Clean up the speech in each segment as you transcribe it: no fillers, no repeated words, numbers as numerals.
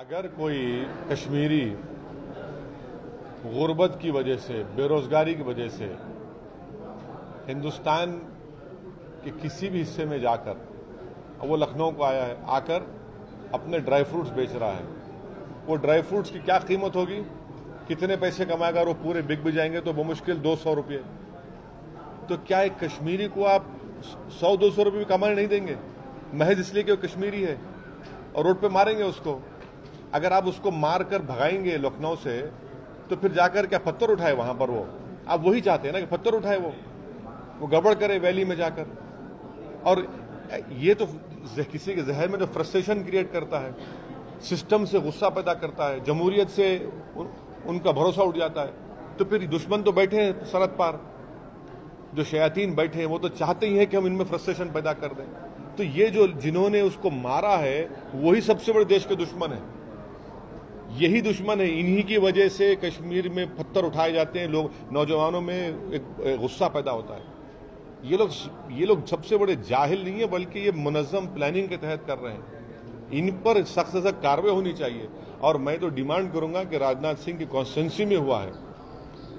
अगर कोई कश्मीरी गुर्बत की वजह से, बेरोजगारी की वजह से हिंदुस्तान के किसी भी हिस्से में जाकर, अब वो लखनऊ को आया है, आकर अपने ड्राई फ्रूट्स बेच रहा है, वो ड्राई फ्रूट्स की क्या कीमत होगी, कितने पैसे कमाएगा, और वो पूरे बिक भी जाएंगे तो बमुश्किल 200 रुपये। तो क्या एक कश्मीरी को आप 100-200 रुपये भी कमाने नहीं देंगे, महज इसलिए कि वो कश्मीरी है, और रोड पे मारेंगे उसको? अगर आप उसको मार कर भगाएंगे लखनऊ से, तो फिर जाकर क्या पत्थर उठाए वहां पर? वो आप वही चाहते हैं ना कि पत्थर उठाए, वो गड़बड़ करे वैली में जाकर। और ये तो किसी के जहर में जो फ्रस्ट्रेशन क्रिएट करता है, सिस्टम से गुस्सा पैदा करता है, जमहूरियत से उनका भरोसा उठ जाता है। तो फिर दुश्मन तो बैठे हैं सरहद पार, जो शयातीन बैठे हैं, वो तो चाहते ही हैं कि हम इनमें फ्रस्ट्रेशन पैदा कर दें। तो ये जो जिन्होंने उसको मारा है, वही सबसे बड़े देश के दुश्मन है, यही दुश्मन है। इन्हीं की वजह से कश्मीर में पत्थर उठाए जाते हैं, लोग, नौजवानों में एक गुस्सा पैदा होता है। ये लोग सबसे बड़े जाहिल नहीं है, बल्कि ये मुनज़्ज़म प्लानिंग के तहत कर रहे हैं। इन पर सख्त से सख्त कार्रवाई होनी चाहिए। और मैं तो डिमांड करूंगा कि राजनाथ सिंह की कॉन्स्टिट्यूंसी में हुआ है,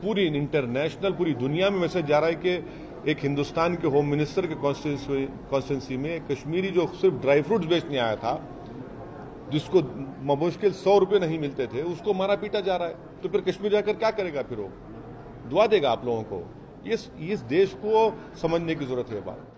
पूरी इंटरनेशनल, पूरी दुनिया में मैसेज जा रहा है कि एक हिंदुस्तान के होम मिनिस्टर के कॉन्स्टिट्यूंसी में एक कश्मीरी जो सिर्फ ड्राई फ्रूट्स बेचने आया था, जिसको मुश्किल 100 रुपये नहीं मिलते थे, उसको मारा पीटा जा रहा है। तो फिर कश्मीर जाकर क्या करेगा? फिर वो दुआ देगा आप लोगों को? इस देश को समझने की जरूरत है बात।